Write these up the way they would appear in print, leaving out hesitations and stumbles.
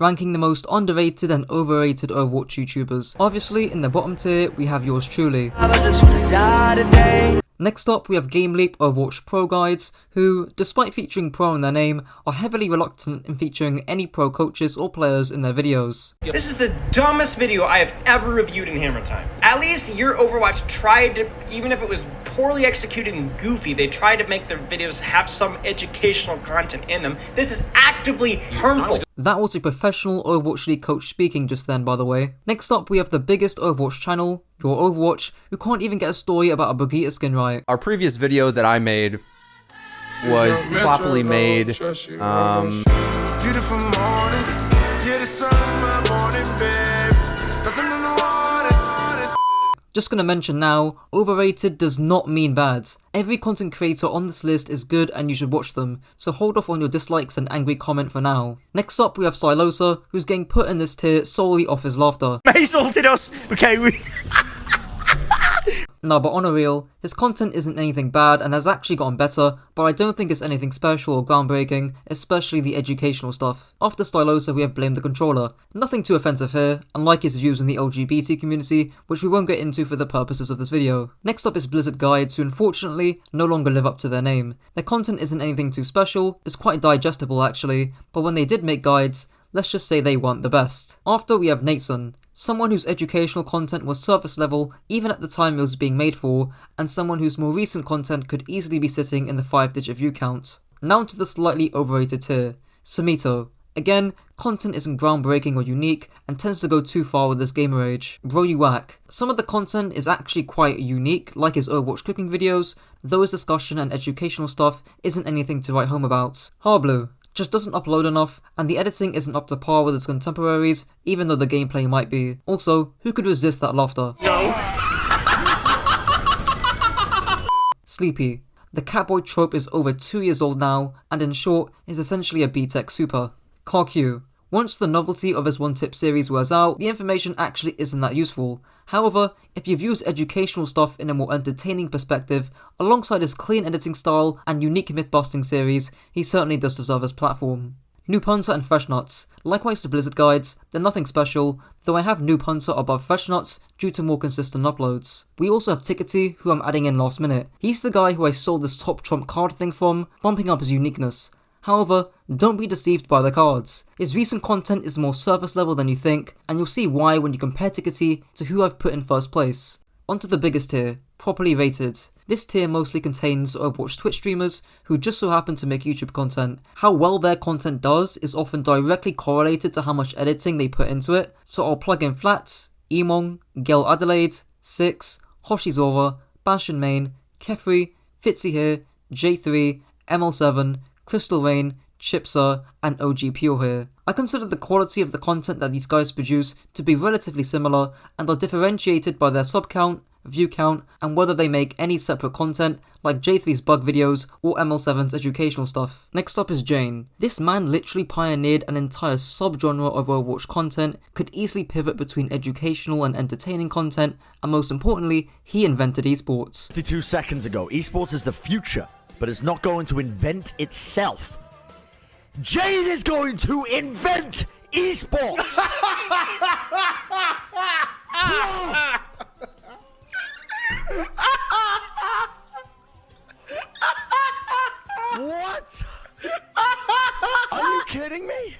ranking the most underrated and overrated Overwatch YouTubers. Obviously, in the bottom tier, we have yours truly. Next up, we have GameLeap Overwatch Pro Guides, who, despite featuring pro in their name, are heavily reluctant in featuring any pro coaches or players in their videos. This is the dumbest video I have ever reviewed in Hammer Time. At least your Overwatch tried to, even if it was poorly executed and goofy, they tried to make their videos have some educational content in them. This is actively harmful. That was a professional Overwatch League coach speaking just then, by the way. Next up, we have the biggest Overwatch channel, Your Overwatch, who can't even get a story about a Brigitte skin right. Our previous video that I made was sloppily made. Beautiful morning, yeah, the sun in my morning, babe. Nothing in the water. Just gonna mention now, overrated does not mean bad. Every content creator on this list is good and you should watch them, so hold off on your dislikes and angry comment for now. Next up we have Silosa, who's getting put in this tier solely off his laughter. He salted us! Okay, No, but on a real, his content isn't anything bad and has actually gotten better, but I don't think it's anything special or groundbreaking, especially the educational stuff. After Stylosa we have Blame the Controller. Nothing too offensive here, unlike his views on the LGBT community, which we won't get into for the purposes of this video. Next up is Blizzard Guides, who unfortunately no longer live up to their name. Their content isn't anything too special, it's quite digestible actually, but when they did make guides, let's just say they weren't the best. After we have Nateson, someone whose educational content was surface level even at the time it was being made for, and someone whose more recent content could easily be sitting in the 5-digit view count. Now to the slightly overrated tier, Samito. Again, content isn't groundbreaking or unique, and tends to go too far with his gamer age. Bro, you whack. Some of the content is actually quite unique, like his Overwatch cooking videos, though his discussion and educational stuff isn't anything to write home about. Harblu just doesn't upload enough, and the editing isn't up to par with its contemporaries, even though the gameplay might be. Also, who could resist that laughter? No. Sleepy. The Catboy trope is over 2 years old now, and in short, is essentially a B-Tech super. CarQ. Once the novelty of his one-tip series wears out, the information actually isn't that useful. However, if you view educational stuff in a more entertaining perspective, alongside his clean editing style and unique myth-busting series, he certainly does deserve his platform. Noob Hunter and Fresh Nuts. Likewise to Blizzard Guides, they're nothing special, though I have Noob Hunter above Fresh Nuts due to more consistent uploads. We also have Tickety, who I'm adding in last minute. He's the guy who I sold this top trump card thing from, bumping up his uniqueness. However, don't be deceived by the cards. His recent content is more surface level than you think, and you'll see why when you compare Tickety to who I've put in first place. Onto the biggest tier, Properly Rated. This tier mostly contains Overwatch Twitch streamers who just so happen to make YouTube content. How well their content does is often directly correlated to how much editing they put into it, so I'll plug in Flats, Emong, Gel Adelaide, Six, Hoshizora, Bastion Main, Kefri, Fitzy here, J3, ML7, Crystal Rain, Chipser, and OG Pure here. I consider the quality of the content that these guys produce to be relatively similar and are differentiated by their sub count, view count, and whether they make any separate content like J3's bug videos or ML7's educational stuff. Next up is Jane. This man literally pioneered an entire subgenre of Overwatch content, could easily pivot between educational and entertaining content, and most importantly, he invented esports. 52 seconds ago, esports is the future, but it's not going to invent itself. Jane is going to invent esports! What? Are you kidding me?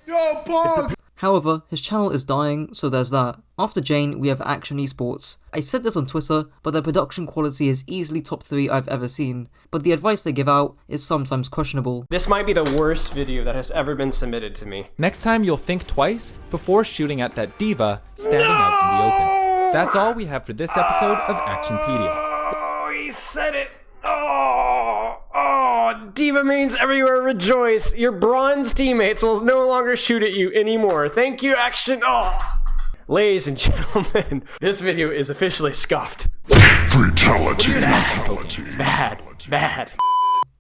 Yo, Paul! However, his channel is dying, so there's that. After Jane, we have Action Esports. I said this on Twitter, but their production quality is easily top 3 I've ever seen, but the advice they give out is sometimes questionable. This might be the worst video that has ever been submitted to me. Next time you'll think twice before shooting at that diva standing out in the open. That's all we have for this episode of Actionpedia. Oh, he said it! Oh, Diva Mains everywhere rejoice. Your bronze teammates will no longer shoot at you anymore. Thank you, Action. Oh. Ladies and gentlemen, this video is officially scuffed. Fatality. Bad.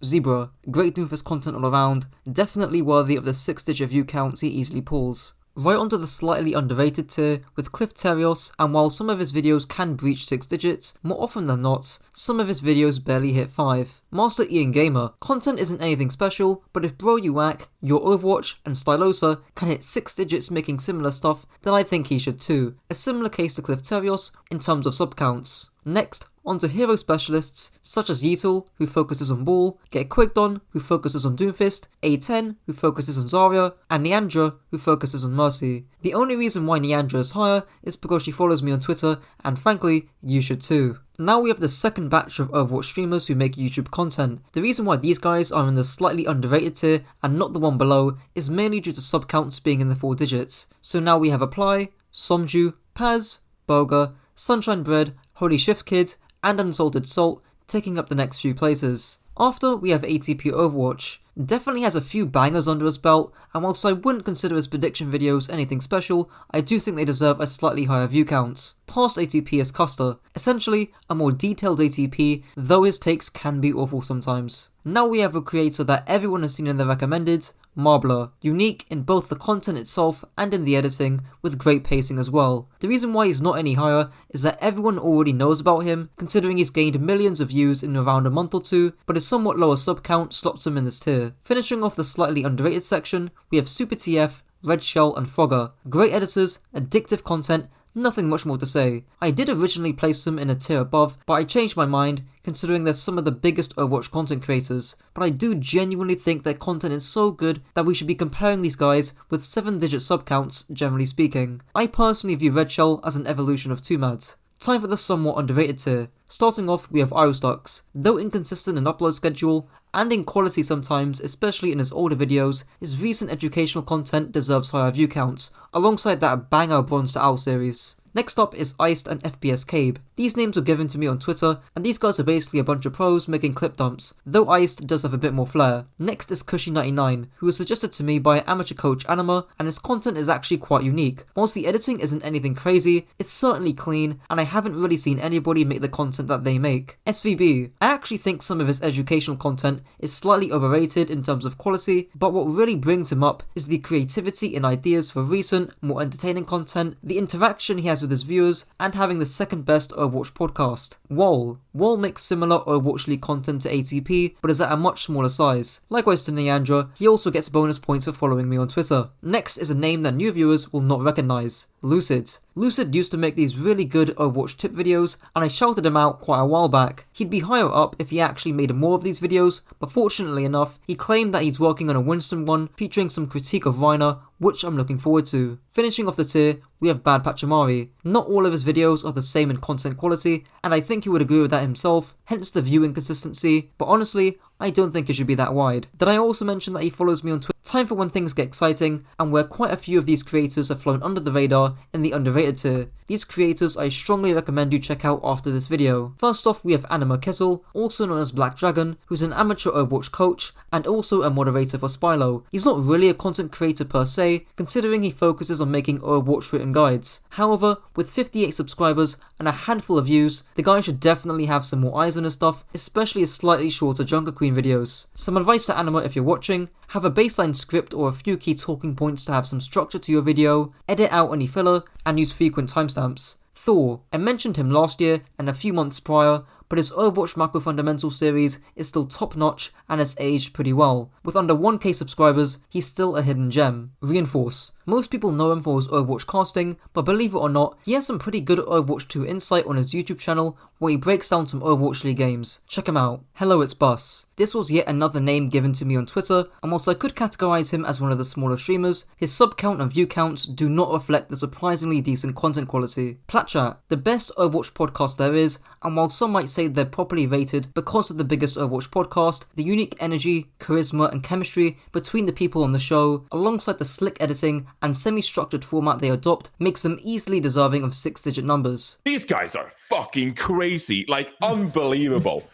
Zebra, great doofus content all around, definitely worthy of the 6-digit view counts he easily pulls. right onto the slightly underrated tier with Clifterios, and while some of his videos can breach 6 digits, more often than not, some of his videos barely hit 5. Master Ian Gamer, content isn't anything special, but if Bro You Whack, Your Overwatch, and Stylosa can hit 6 digits making similar stuff, then I think he should too. A similar case to Clifterios in terms of sub counts. Next, onto hero specialists such as Yeetle, who focuses on Ball, Get Quigged On, who focuses on Doomfist, A10, who focuses on Zarya, and Neandra, who focuses on Mercy. The only reason why Neandra is higher is because she follows me on Twitter, and frankly, you should too. Now we have the second batch of Overwatch streamers who make YouTube content. The reason why these guys are in the slightly underrated tier and not the one below is mainly due to sub counts being in the 4 digits. So now we have Apply, Somju, Paz, Boga, Sunshine Bread, Holy Shift Kid, and Unsalted Salt taking up the next few places. After, we have ATP Overwatch. Definitely has a few bangers under his belt, and whilst I wouldn't consider his prediction videos anything special, I do think they deserve a slightly higher view count. Past ATP is Custer, essentially a more detailed ATP, though his takes can be awful sometimes. Now we have a creator that everyone has seen in the recommended, Marbler, unique in both the content itself and in the editing, with great pacing as well. The reason why he's not any higher is that everyone already knows about him, considering he's gained millions of views in around a month or two, but his somewhat lower sub count slots him in this tier. Finishing off the slightly underrated section, we have Super TF, Red Shell and Frogger. Great editors, addictive content, nothing much more to say. I did originally place them in a tier above, but I changed my mind considering they're some of the biggest Overwatch content creators, but I do genuinely think their content is so good that we should be comparing these guys with 7-digit sub counts, generally speaking. I personally view Red Shell as an evolution of 2Mad. Time for the somewhat underrated tier. Starting off, we have Irostux. Though inconsistent in upload schedule, and in quality sometimes, especially in his older videos, his recent educational content deserves higher view counts, alongside that banger Bronze to Owl series. Next up is Iced and FPS Cabe. These names were given to me on Twitter, and these guys are basically a bunch of pros making clip dumps, though Iced does have a bit more flair. Next is Cushy99, who was suggested to me by amateur coach Anima, and his content is actually quite unique. Whilst the editing isn't anything crazy, it's certainly clean, and I haven't really seen anybody make the content that they make. SVB, I actually think some of his educational content is slightly overrated in terms of quality, but what really brings him up is the creativity and ideas for recent, more entertaining content, the interaction he has with his viewers, and having the second best Overwatch podcast. Wall makes similar Overwatch League content to ATP, but is at a much smaller size. Likewise to Neandra, he also gets bonus points for following me on Twitter. Next is a name that new viewers will not recognise, Lucid. Lucid used to make these really good Overwatch tip videos, and I shouted him out quite a while back. He'd be higher up if he actually made more of these videos, but fortunately enough, he claimed that he's working on a Winston one featuring some critique of Reiner, which I'm looking forward to. Finishing off the tier, we have Bad Pachamari. Not all of his videos are the same in content quality, and I think he would agree with that himself, hence the viewing consistency, but honestly, I don't think it should be that wide. Did I also mention that he follows me on Twitter? Time for when things get exciting, and where quite a few of these creators have flown under the radar in the underrated tier. These creators I strongly recommend you check out after this video. First off, we have Anima Kessel, also known as Black Dragon, who's an amateur Overwatch coach, and also a moderator for Spylo. He's not really a content creator per se, considering he focuses on making Overwatch written guides. However, with 58 subscribers and a handful of views, the guy should definitely have some more eyes on his stuff, especially his slightly shorter Junker Queen videos. Some advice to Anima if you're watching: have a baseline script or a few key talking points to have some structure to your video, edit out any filler, and use frequent timestamps. Thor, I mentioned him last year and a few months prior, but his Overwatch Macro Fundamental series is still top notch and has aged pretty well. With under 1k subscribers, he's still a hidden gem. Reinforce. Most people know him for his Overwatch casting, but believe it or not, he has some pretty good Overwatch 2 insight on his YouTube channel where he breaks down some Overwatch League games. Check him out. Hello, it's Bus. This was yet another name given to me on Twitter, and whilst I could categorize him as one of the smaller streamers, his sub count and view counts do not reflect the surprisingly decent content quality. Platchat, the best Overwatch podcast there is, and while some might say they're properly rated because of the biggest Overwatch podcast, the unique energy, charisma and chemistry between the people on the show, alongside the slick editing and semi-structured format they adopt, makes them easily deserving of 6-digit numbers. These guys are fucking crazy, like unbelievable.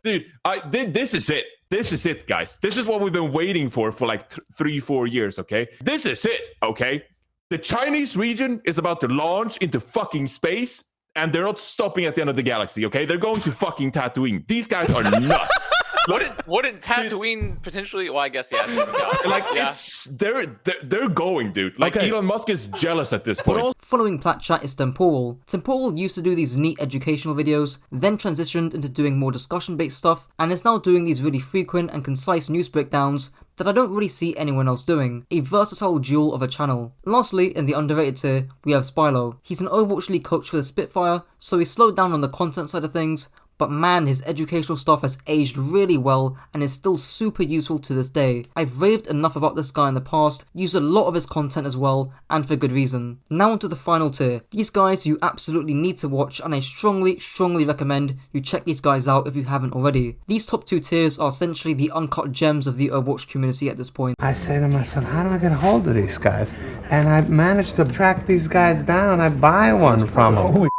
This is it. This is it, guys. This is what we've been waiting for like 3-4 years, okay? This is it, okay? The Chinese region is about to launch into fucking space, and they're not stopping at the end of the galaxy, okay? They're going to fucking Tatooine. These guys are nuts. Wouldn't Tatooine potentially? Well, I guess yeah. Like yeah. it's they're going, dude. Like Elon Musk is jealous at this point. Following Plat Chat is Temporal. Temporal used to do these neat educational videos, then transitioned into doing more discussion-based stuff, and is now doing these really frequent and concise news breakdowns that I don't really see anyone else doing. A versatile jewel of a channel. Lastly, in the underrated tier, we have Spylo. He's an Overwatch League coach for the Spitfire, so he's slowed down on the content side of things, but man, his educational stuff has aged really well and is still super useful to this day. I've raved enough about this guy in the past, used a lot of his content as well, and for good reason. Now onto the final tier. These guys you absolutely need to watch, and I strongly recommend you check these guys out if you haven't already. These top 2 tiers are essentially the uncut gems of the Overwatch community at this point. I say to myself, how do I get a hold of these guys? And I managed to track these guys down. I buy one from them.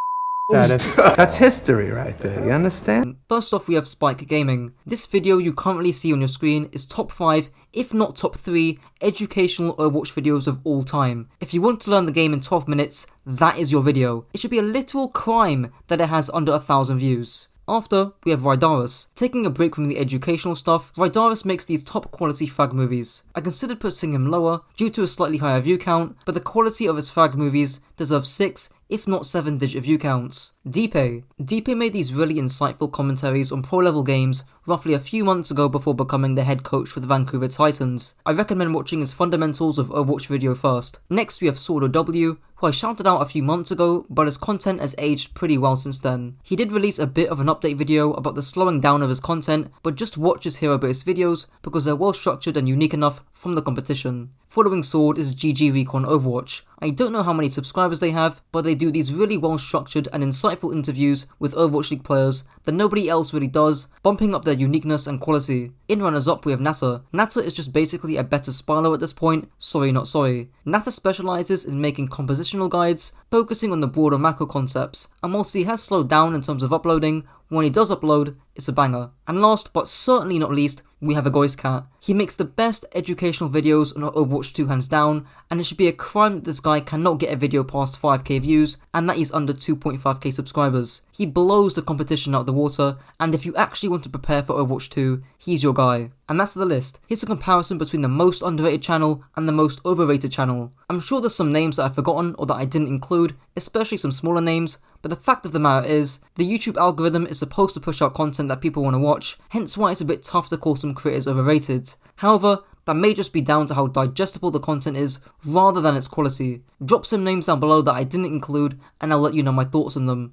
That's history right there, you understand? First off, we have Spike Gaming. This video you currently see on your screen is top 5, if not top 3, educational Overwatch videos of all time. If you want to learn the game in 12 minutes, that is your video. It should be a literal crime that it has under 1,000 views. After, we have Rydaris. Taking a break from the educational stuff, Rydaris makes these top quality frag movies. I considered putting him lower due to a slightly higher view count, but the quality of his frag movies deserves 6, if not 7-digit view counts. Deepe made these really insightful commentaries on pro-level games roughly a few months ago before becoming the head coach for the Vancouver Titans. I recommend watching his Fundamentals of Overwatch video first. Next we have SwordOW, who I shouted out a few months ago, but his content has aged pretty well since then. He did release a bit of an update video about the slowing down of his content, but just watch his hero-based videos because they're well structured and unique enough from the competition. Following Sword is GG Recon Overwatch. I don't know how many subscribers they have, but they do these really well structured and insightful interviews with Overwatch League players that nobody else really does, bumping up their uniqueness and quality. In runners up we have Natter. Natter is just basically a better Spylo at this point, sorry not sorry. Natter specialises in making compositional guides, focusing on the broader macro concepts, and whilst he has slowed down in terms of uploading, when he does upload, it's a banger. And last but certainly not least, we have Egoistcat. He makes the best educational videos on Overwatch 2 hands down, and it should be a crime that this guy cannot get a video past 5k views and that he's under 2.5k subscribers. He blows the competition out of the water, and if you actually want to prepare for Overwatch 2, he's your guy. And that's the list. Here's a comparison between the most underrated channel and the most overrated channel. I'm sure there's some names that I've forgotten or that I didn't include, especially some smaller names, but the fact of the matter is, the YouTube algorithm is supposed to push out content that people want to watch, hence why it's a bit tough to call some creators overrated. However, that may just be down to how digestible the content is rather than its quality. Drop some names down below that I didn't include and I'll let you know my thoughts on them.